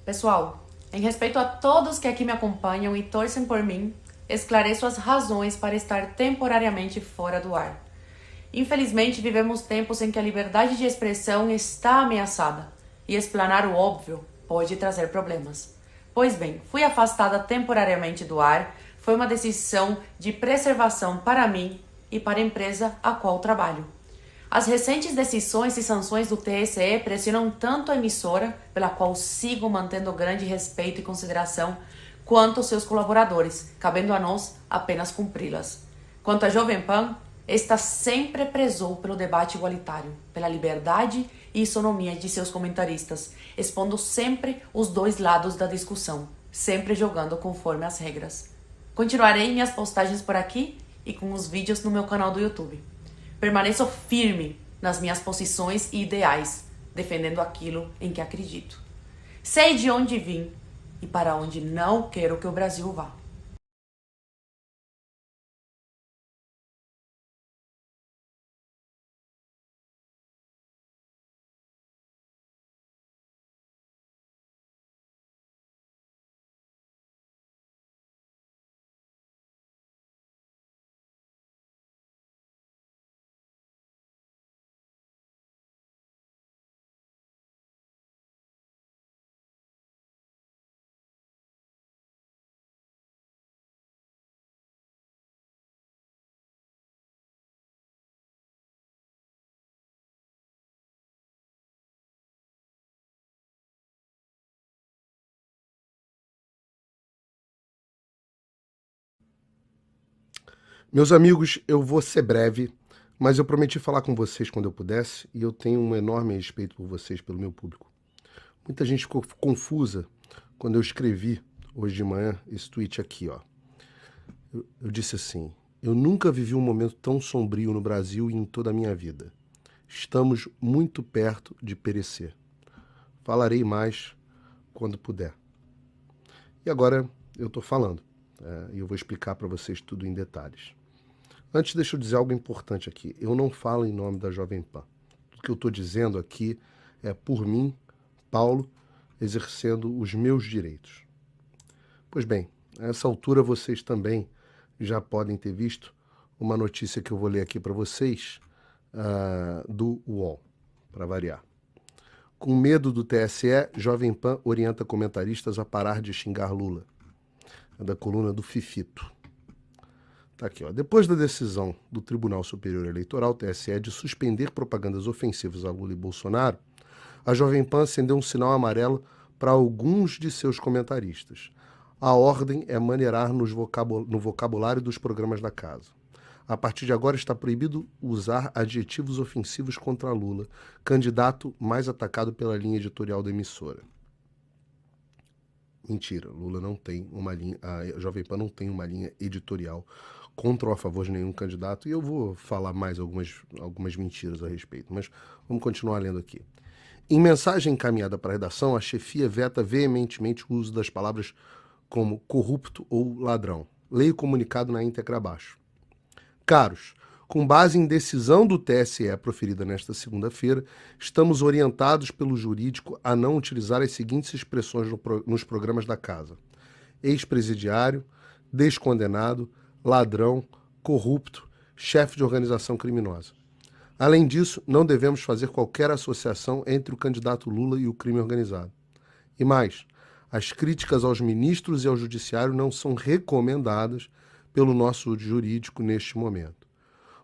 Pessoal, em respeito a todos que aqui me acompanham e torcem por mim, esclareço as razões para estar temporariamente fora do ar. Infelizmente, vivemos tempos em que a liberdade de expressão está ameaçada e explanar o óbvio pode trazer problemas. Pois bem, fui afastada temporariamente do ar, foi uma decisão de preservação para mim e para a empresa a qual trabalho. As recentes decisões e sanções do TSE pressionam tanto a emissora, pela qual sigo mantendo grande respeito e consideração, quanto seus colaboradores, cabendo a nós apenas cumpri-las. Quanto à Jovem Pan, esta sempre prezou pelo debate igualitário, pela liberdade e isonomia de seus comentaristas, expondo sempre os dois lados da discussão, sempre jogando conforme as regras. Continuarei minhas postagens por aqui e com os vídeos no meu canal do YouTube. Permaneço firme nas minhas posições e ideais, defendendo aquilo em que acredito. Sei de onde vim e para onde não quero que o Brasil vá. Meus amigos, eu vou ser breve, mas eu prometi falar com vocês quando eu pudesse e eu tenho um enorme respeito por vocês, pelo meu público. Muita gente ficou confusa quando eu escrevi hoje de manhã esse tweet aqui, ó. Eu disse assim: eu nunca vivi um momento tão sombrio no Brasil e em toda a minha vida. Estamos muito perto de perecer. Falarei mais quando puder. E agora eu estou falando, e eu vou explicar para vocês tudo em detalhes. Antes, deixa eu dizer algo importante aqui. Eu não falo em nome da Jovem Pan. Tudo que eu estou dizendo aqui é por mim, Paulo, exercendo os meus direitos. Pois bem, a essa altura vocês também já podem ter visto uma notícia que eu vou ler aqui para vocês do UOL, para variar. Com medo do TSE, Jovem Pan orienta comentaristas a parar de xingar Lula. É da coluna do Fifito. Tá aqui, ó. Depois da decisão do Tribunal Superior Eleitoral, TSE, de suspender propagandas ofensivas a Lula e Bolsonaro, a Jovem Pan acendeu um sinal amarelo para alguns de seus comentaristas. A ordem é maneirar no vocabulário dos programas da casa. A partir de agora está proibido usar adjetivos ofensivos contra Lula, candidato mais atacado pela linha editorial da emissora. Mentira, Lula não tem uma linha, a Jovem Pan não tem uma linha editorial contra ou a favor de nenhum candidato, e eu vou falar mais algumas mentiras a respeito, mas vamos continuar lendo aqui. Em mensagem encaminhada para a redação, a chefia veta veementemente o uso das palavras como corrupto ou ladrão. Leia o comunicado na íntegra abaixo. Caros, com base em decisão do TSE proferida nesta segunda-feira, estamos orientados pelo jurídico a não utilizar as seguintes expressões nos programas da casa: ex-presidiário, descondenado, ladrão, corrupto, chefe de organização criminosa. Além disso, não devemos fazer qualquer associação entre o candidato Lula e o crime organizado. E mais, as críticas aos ministros e ao judiciário não são recomendadas pelo nosso jurídico neste momento.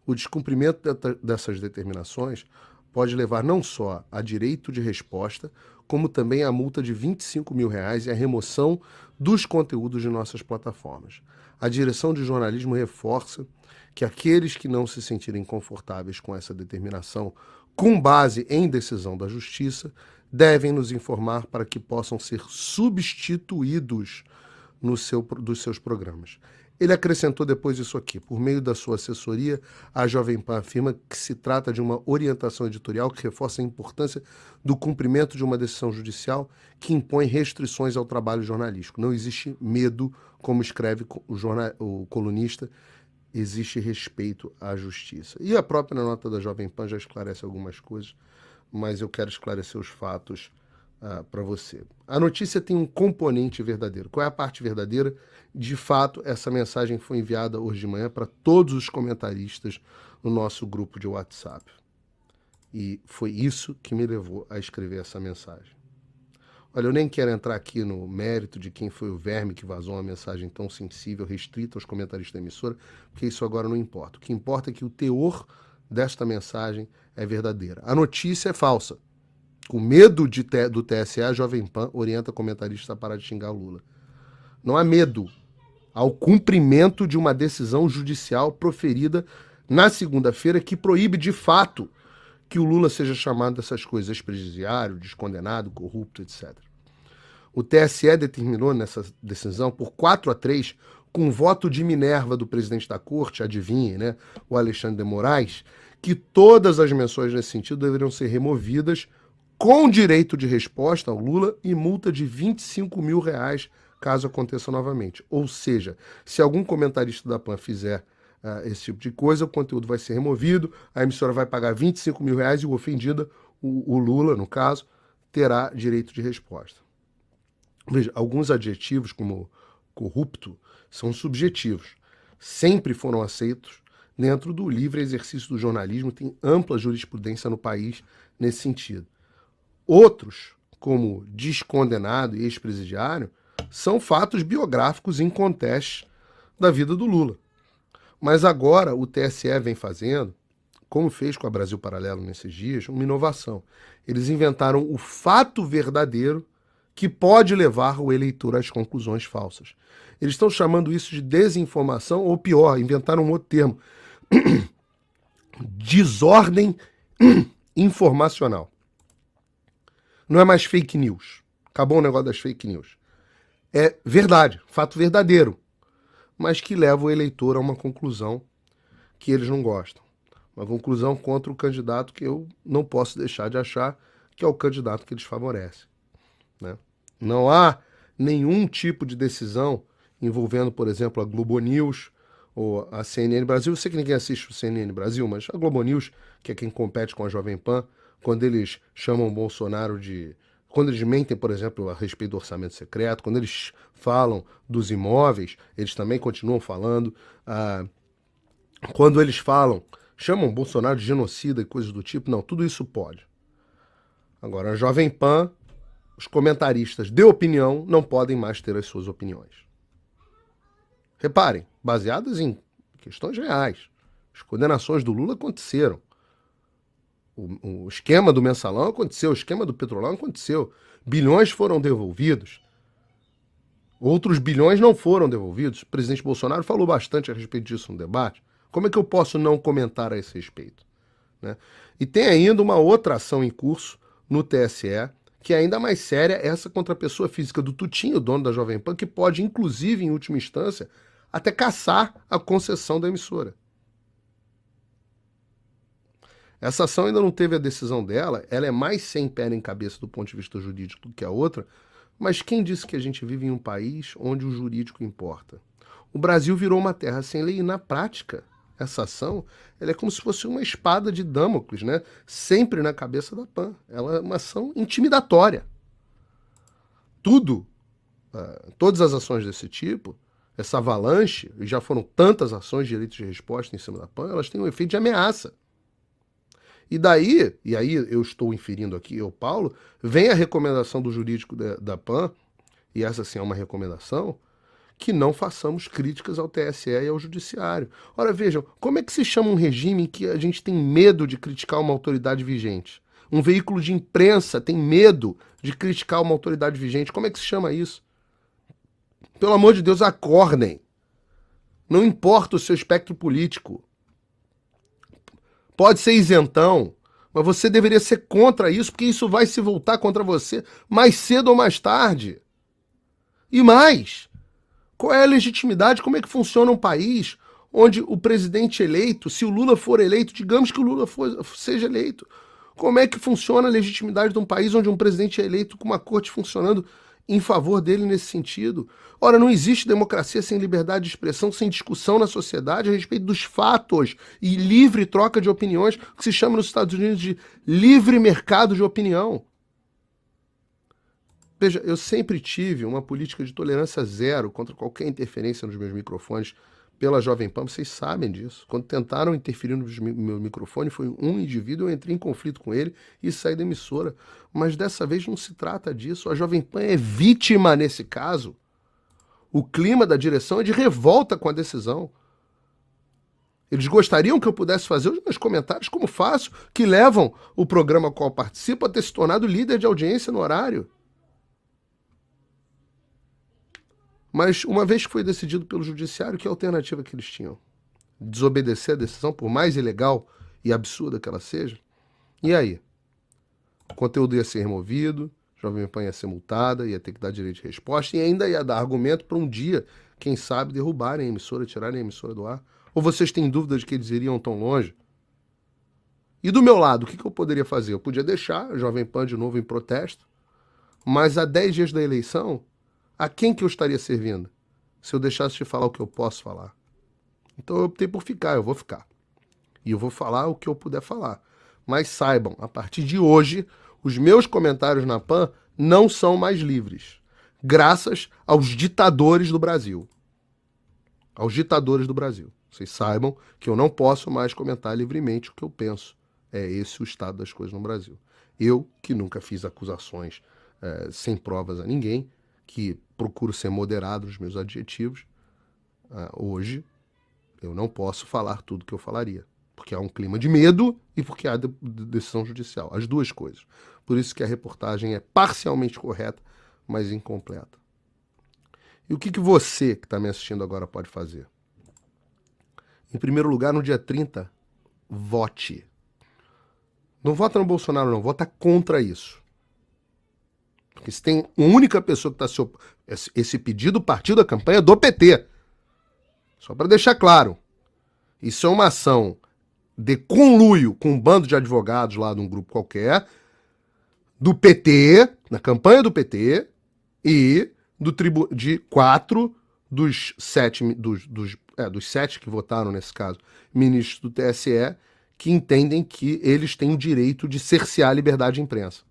O descumprimento dessas determinações pode levar não só a direito de resposta, como também a multa de R$ 25.000 e a remoção dos conteúdos de nossas plataformas. A direção de jornalismo reforça que aqueles que não se sentirem confortáveis com essa determinação, com base em decisão da Justiça, devem nos informar para que possam ser substituídos dos seus programas. Ele acrescentou depois isso aqui: por meio da sua assessoria, a Jovem Pan afirma que se trata de uma orientação editorial que reforça a importância do cumprimento de uma decisão judicial que impõe restrições ao trabalho jornalístico. Não existe medo, como escreve o colunista, existe respeito à justiça. E a própria nota da Jovem Pan já esclarece algumas coisas, mas eu quero esclarecer os fatos para você. A notícia tem um componente verdadeiro. Qual é a parte verdadeira? De fato, essa mensagem foi enviada hoje de manhã para todos os comentaristas no nosso grupo de WhatsApp. E foi isso que me levou a escrever essa mensagem. Olha, eu nem quero entrar aqui no mérito de quem foi o verme que vazou uma mensagem tão sensível, restrita aos comentaristas da emissora, porque isso agora não importa. O que importa é que o teor desta mensagem é verdadeira. A notícia é falsa. Com medo do TSE, a Jovem Pan orienta comentaristas a parar de xingar o Lula. Não há medo. Há o cumprimento de uma decisão judicial proferida na segunda-feira que proíbe de fato que o Lula seja chamado dessas coisas, ex-presidiário, descondenado, corrupto, etc. O TSE determinou nessa decisão por 4-3, com voto de Minerva do presidente da corte, adivinhe, né, o Alexandre de Moraes, que todas as menções nesse sentido deveriam ser removidas com direito de resposta ao Lula e multa de R$25 mil caso aconteça novamente. Ou seja, se algum comentarista da PAN fizer esse tipo de coisa, o conteúdo vai ser removido, a emissora vai pagar R$25 mil e o ofendido, o Lula, no caso, terá direito de resposta. Veja, alguns adjetivos como corrupto são subjetivos. Sempre foram aceitos dentro do livre exercício do jornalismo, tem ampla jurisprudência no país nesse sentido. Outros, como descondenado e ex-presidiário, são fatos biográficos incontestes da vida do Lula. Mas agora o TSE vem fazendo, como fez com a Brasil Paralelo nesses dias, uma inovação. Eles inventaram o fato verdadeiro que pode levar o eleitor às conclusões falsas. Eles estão chamando isso de desinformação, ou pior, inventaram um outro termo, desordem informacional. Não é mais fake news. Acabou o negócio das fake news. É verdade, fato verdadeiro, mas que leva o eleitor a uma conclusão que eles não gostam. Uma conclusão contra o candidato que eu não posso deixar de achar que é o candidato que eles favorecem, né? Não há nenhum tipo de decisão envolvendo, por exemplo, a Globo News ou a CNN Brasil. Eu sei que ninguém assiste o CNN Brasil, mas a Globo News, que é quem compete com a Jovem Pan, quando eles chamam o Bolsonaro de... Quando eles mentem, por exemplo, a respeito do orçamento secreto, quando eles falam dos imóveis, eles também continuam falando. Quando eles chamam o Bolsonaro de genocida e coisas do tipo, não, tudo isso pode. Agora, a Jovem Pan, os comentaristas de opinião não podem mais ter as suas opiniões. Reparem, baseadas em questões reais. As condenações do Lula aconteceram. O esquema do mensalão aconteceu, o esquema do petrolão aconteceu. Bilhões foram devolvidos. Outros bilhões não foram devolvidos. O presidente Bolsonaro falou bastante a respeito disso no debate. Como é que eu posso não comentar a esse respeito, né? E tem ainda uma outra ação em curso no TSE, que é ainda mais séria, essa contra a pessoa física do Tutinho, dono da Jovem Pan, que pode, inclusive, em última instância, até cassar a concessão da emissora. Essa ação ainda não teve a decisão dela, ela é mais sem pé nem cabeça do ponto de vista jurídico do que a outra, mas quem disse que a gente vive em um país onde o jurídico importa? O Brasil virou uma terra sem lei e, na prática, essa ação ela é como se fosse uma espada de Damocles, né? Sempre na cabeça da PAN. Ela é uma ação intimidatória. Todas as ações desse tipo, essa avalanche, e já foram tantas ações de direito de resposta em cima da PAN, elas têm um efeito de ameaça. E aí eu estou inferindo aqui, eu, Paulo, vem a recomendação do jurídico da PAN, e essa sim é uma recomendação, que não façamos críticas ao TSE e ao Judiciário. Ora, vejam, como é que se chama um regime em que a gente tem medo de criticar uma autoridade vigente? Um veículo de imprensa tem medo de criticar uma autoridade vigente. Como é que se chama isso? Pelo amor de Deus, acordem. Não importa o seu espectro político. Pode ser isentão, mas você deveria ser contra isso, porque isso vai se voltar contra você mais cedo ou mais tarde. E mais, qual é a legitimidade, como é que funciona um país onde o presidente eleito, se o Lula for eleito, digamos que o Lula seja eleito, como é que funciona a legitimidade de um país onde um presidente é eleito com uma corte funcionando em favor dele nesse sentido? Ora, não existe democracia sem liberdade de expressão, sem discussão na sociedade a respeito dos fatos e livre troca de opiniões, que se chama nos Estados Unidos de livre mercado de opinião. Veja, eu sempre tive uma política de tolerância zero contra qualquer interferência nos meus microfones pela Jovem Pan, vocês sabem disso. Quando tentaram interferir no meu microfone, foi um indivíduo, eu entrei em conflito com ele e saí da emissora. Mas dessa vez não se trata disso. A Jovem Pan é vítima nesse caso. O clima da direção é de revolta com a decisão. Eles gostariam que eu pudesse fazer os meus comentários, como faço, que levam o programa ao qual participo a ter se tornado líder de audiência no horário. Mas uma vez que foi decidido pelo judiciário, que alternativa que eles tinham? Desobedecer a decisão, por mais ilegal e absurda que ela seja? E aí? O conteúdo ia ser removido, Jovem Pan ia ser multada, ia ter que dar direito de resposta e ainda ia dar argumento para um dia, quem sabe, derrubarem a emissora, tirarem a emissora do ar. Ou vocês têm dúvidas de que eles iriam tão longe? E do meu lado, o que eu poderia fazer? Eu podia deixar a Jovem Pan de novo em protesto, mas há 10 dias da eleição, a quem que eu estaria servindo? Se eu deixasse de falar o que eu posso falar. Então eu optei por ficar, eu vou ficar. E eu vou falar o que eu puder falar. Mas saibam, a partir de hoje, os meus comentários na PAN não são mais livres. Graças aos ditadores do Brasil. Aos ditadores do Brasil. Vocês saibam que eu não posso mais comentar livremente o que eu penso. É esse o estado das coisas no Brasil. Eu, que nunca fiz acusações sem provas a ninguém, que procuro ser moderado nos meus adjetivos, hoje eu não posso falar tudo que eu falaria. Porque há um clima de medo e porque há decisão judicial. As duas coisas. Por isso que a reportagem é parcialmente correta, mas incompleta. E o que você que está me assistindo agora pode fazer? Em primeiro lugar, no dia 30, vote. Não vota no Bolsonaro, não. Vota contra isso. Porque se tem uma única pessoa que está se opondo... Esse pedido partiu da campanha do PT. Só para deixar claro. Isso é uma ação de conluio com um bando de advogados lá de um grupo qualquer, do PT, na campanha do PT, e de 4 dos 7, dos 7 que votaram nesse caso, ministros do TSE, que entendem que eles têm o direito de cercear a liberdade de imprensa.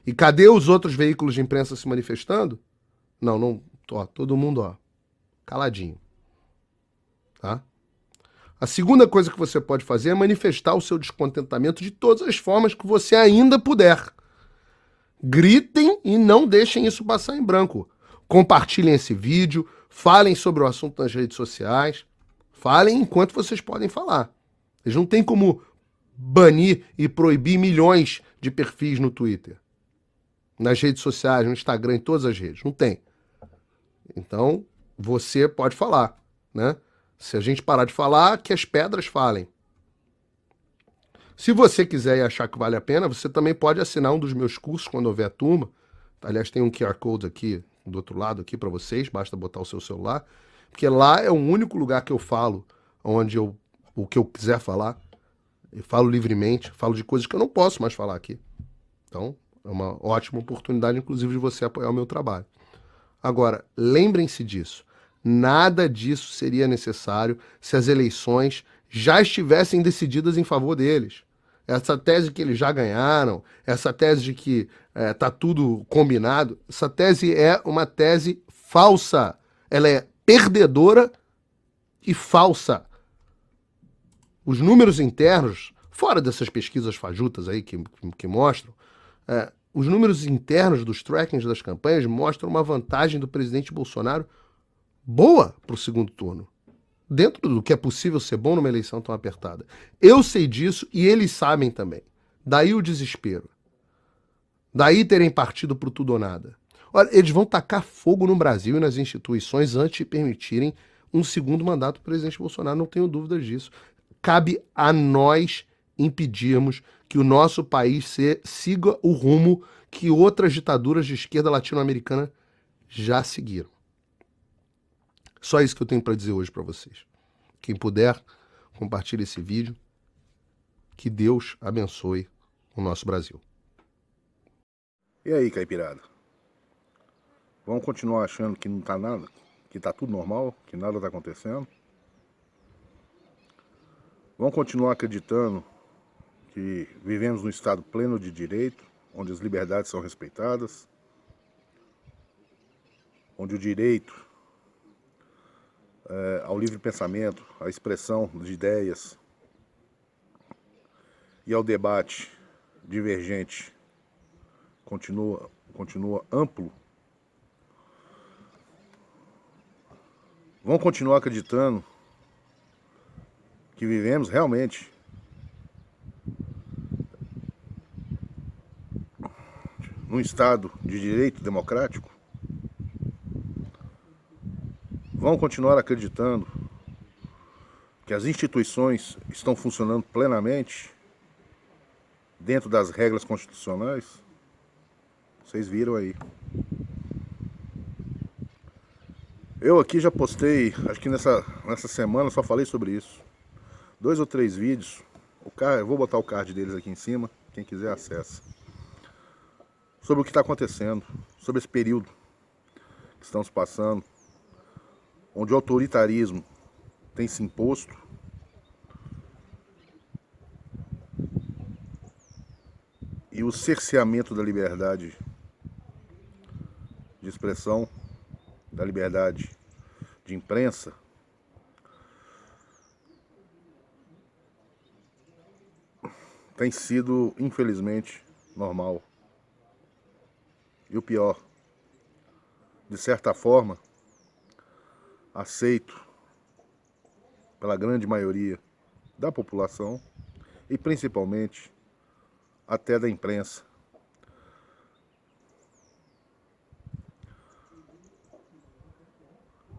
E cadê os outros veículos de imprensa se manifestando? Não, todo mundo, caladinho. Tá? A segunda coisa que você pode fazer é manifestar o seu descontentamento de todas as formas que você ainda puder. Gritem e não deixem isso passar em branco. Compartilhem esse vídeo, falem sobre o assunto nas redes sociais, falem enquanto vocês podem falar. Eles não têm como banir e proibir milhões de perfis no Twitter, nas redes sociais, no Instagram, em todas as redes. Não tem. Então, você pode falar, né? Se a gente parar de falar, que as pedras falem. Se você quiser e achar que vale a pena, você também pode assinar um dos meus cursos quando houver turma. Aliás, tem um QR Code aqui, do outro lado aqui para vocês, basta botar o seu celular. Porque lá é o único lugar que eu falo, onde o que eu quiser falar. Eu falo livremente, falo de coisas que eu não posso mais falar aqui. Então, é uma ótima oportunidade, inclusive, de você apoiar o meu trabalho. Agora, lembrem-se disso. Nada disso seria necessário se as eleições já estivessem decididas em favor deles. Essa tese que eles já ganharam, essa tese de que tá tudo combinado, essa tese é uma tese falsa. Ela é perdedora e falsa. Os números internos, fora dessas pesquisas fajutas aí que mostram, os números internos dos trackings das campanhas mostram uma vantagem do presidente Bolsonaro boa para o segundo turno. Dentro do que é possível ser bom numa eleição tão apertada. Eu sei disso e eles sabem também. Daí o desespero. Daí terem partido pro tudo ou nada. Olha, eles vão tacar fogo no Brasil e nas instituições antes de permitirem um segundo mandato do presidente Bolsonaro. Não tenho dúvidas disso. Cabe a nós impedirmos que o nosso país siga o rumo que outras ditaduras de esquerda latino-americana já seguiram. Só isso que eu tenho para dizer hoje para vocês. Quem puder, compartilhe esse vídeo. Que Deus abençoe o nosso Brasil. E aí, caipirada? Vamos continuar achando que não tá nada? Que tá tudo normal? Que nada tá acontecendo? Vamos continuar acreditando que vivemos num estado pleno de direito, onde as liberdades são respeitadas, onde o direito ao livre pensamento, à expressão de ideias e ao debate divergente continua amplo, vão continuar acreditando que vivemos realmente num Estado de direito democrático? Vão continuar acreditando que as instituições estão funcionando plenamente dentro das regras constitucionais? Vocês viram aí. Eu aqui já postei, acho que nessa semana só falei sobre isso. 2 ou 3 vídeos. Eu vou botar o card deles aqui em cima, quem quiser acessa. Sobre o que está acontecendo, sobre esse período que estamos passando, onde o autoritarismo tem se imposto, e o cerceamento da liberdade de expressão, da liberdade de imprensa, tem sido, infelizmente, normal. E o pior, de certa forma, aceito pela grande maioria da população e principalmente até da imprensa.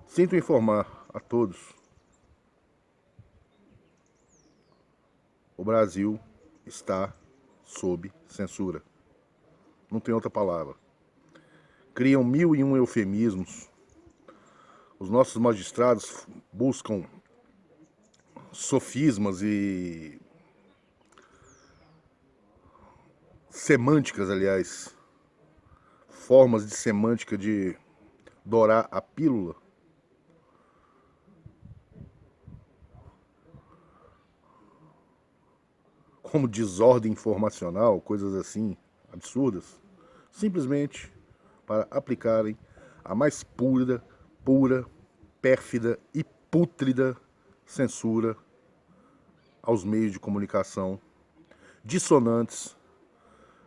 Sinto informar a todos: o Brasil está sob censura. Não tem outra palavra. Criam 1001 eufemismos. Os nossos magistrados buscam sofismas e semânticas, aliás, formas de semântica de dourar a pílula. Como desordem informacional, coisas assim absurdas, simplesmente para aplicarem a mais pura, pérfida e pútrida censura aos meios de comunicação dissonantes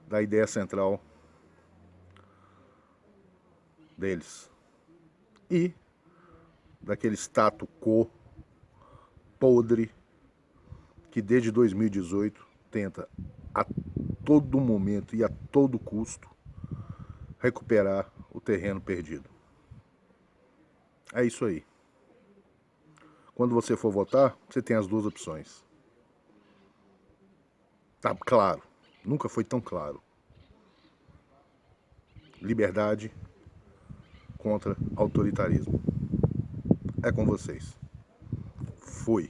da ideia central deles e daquele status quo podre que desde 2018 tenta a todo momento e a todo custo recuperar o terreno perdido. É isso aí. Quando você for votar, você tem as 2 opções. Tá claro, nunca foi tão claro. Liberdade contra autoritarismo. É com vocês. Fui.